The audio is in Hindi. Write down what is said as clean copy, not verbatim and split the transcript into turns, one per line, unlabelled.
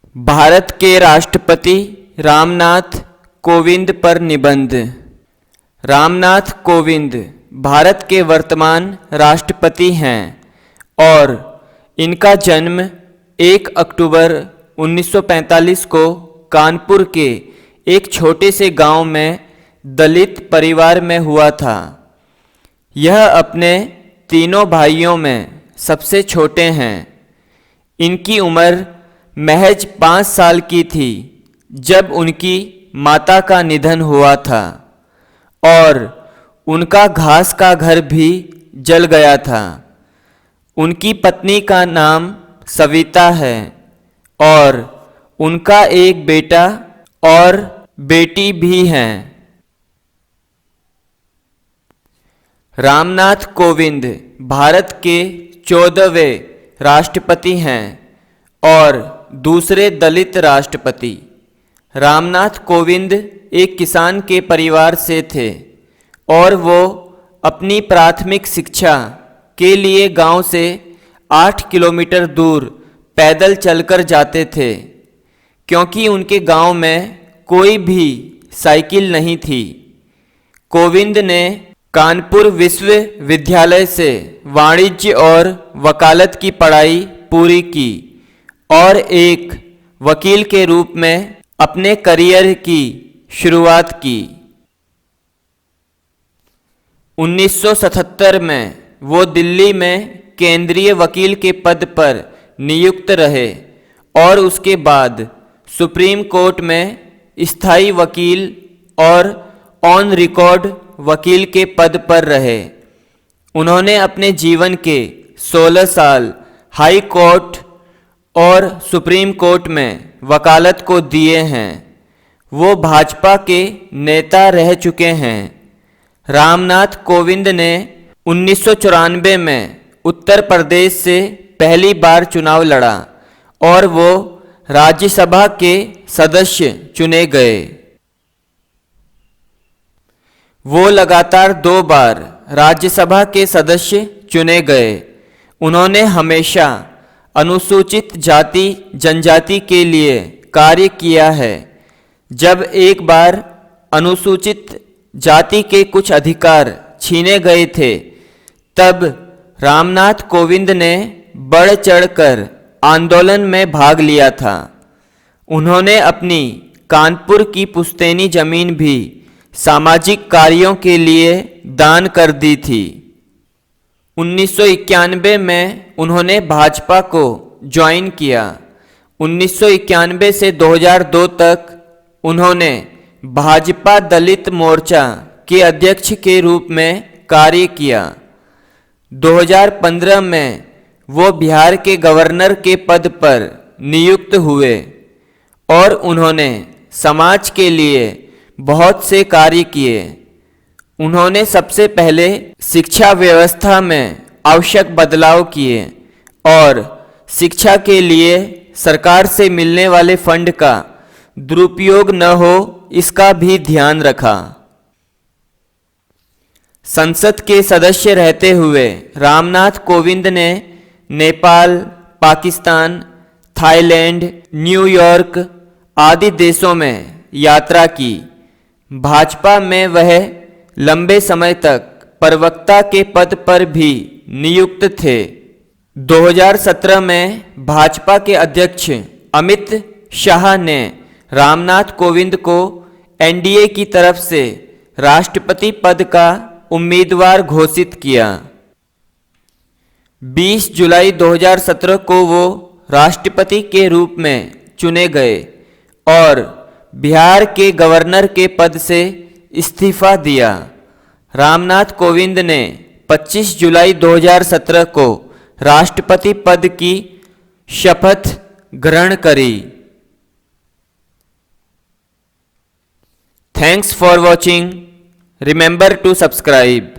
भारत के राष्ट्रपति रामनाथ कोविंद पर निबंध। रामनाथ कोविंद भारत के वर्तमान राष्ट्रपति हैं और इनका जन्म 1 अक्टूबर 1945 को कानपुर के एक छोटे से गांव में दलित परिवार में हुआ था। यह अपने तीनों भाइयों में सबसे छोटे हैं। इनकी उम्र महज 5 साल की थी जब उनकी माता का निधन हुआ था और उनका घास का घर भी जल गया था। उनकी पत्नी का नाम सविता है और उनका एक बेटा और बेटी भी हैं। रामनाथ कोविंद भारत के 14वें राष्ट्रपति हैं और दूसरे दलित राष्ट्रपति। रामनाथ कोविंद एक किसान के परिवार से थे और वो अपनी प्राथमिक शिक्षा के लिए गांव से 8 किलोमीटर दूर पैदल चलकर जाते थे, क्योंकि उनके गांव में कोई भी साइकिल नहीं थी। कोविंद ने कानपुर विश्वविद्यालय से वाणिज्य और वकालत की पढ़ाई पूरी की और एक वकील के रूप में अपने करियर की शुरुआत की। 1977 में वो दिल्ली में केंद्रीय वकील के पद पर नियुक्त रहे और उसके बाद सुप्रीम कोर्ट में स्थायी वकील और ऑन रिकॉर्ड वकील के पद पर रहे। उन्होंने अपने जीवन के 16 साल हाई कोर्ट और सुप्रीम कोर्ट में वकालत को दिए हैं। वो भाजपा के नेता रह चुके हैं। रामनाथ कोविंद ने 1994 में उत्तर प्रदेश से पहली बार चुनाव लड़ा और वो राज्यसभा के सदस्य चुने गए। वो लगातार 2 बार राज्यसभा के सदस्य चुने गए। उन्होंने हमेशा अनुसूचित जाति जनजाति के लिए कार्य किया है। जब एक बार अनुसूचित जाति के कुछ अधिकार छीने गए थे, तब रामनाथ कोविंद ने बढ़ चढ़कर आंदोलन में भाग लिया था। उन्होंने अपनी कानपुर की पुश्तैनी जमीन भी सामाजिक कार्यों के लिए दान कर दी थी। 1991 में उन्होंने भाजपा को ज्वाइन किया। 1991 से 2002 तक उन्होंने भाजपा दलित मोर्चा के अध्यक्ष के रूप में कार्य किया। 2015 में वो बिहार के गवर्नर के पद पर नियुक्त हुए और उन्होंने समाज के लिए बहुत से कार्य किए। उन्होंने सबसे पहले शिक्षा व्यवस्था में आवश्यक बदलाव किए और शिक्षा के लिए सरकार से मिलने वाले फंड का दुरुपयोग न हो, इसका भी ध्यान रखा। संसद के सदस्य रहते हुए रामनाथ कोविंद ने नेपाल, पाकिस्तान, थाईलैंड, न्यूयॉर्क आदि देशों में यात्रा की। भाजपा में वह लंबे समय तक प्रवक्ता के पद पर भी नियुक्त थे। 2017 में भाजपा के अध्यक्ष अमित शाह ने रामनाथ कोविंद को एनडीए की तरफ से राष्ट्रपति पद का उम्मीदवार घोषित किया। 20 जुलाई 2017 को वो राष्ट्रपति के रूप में चुने गए और बिहार के गवर्नर के पद से इस्तीफा दिया। रामनाथ कोविंद ने 25 जुलाई 2017 को राष्ट्रपति पद की शपथ ग्रहण करी। Thanks for watching. Remember to subscribe.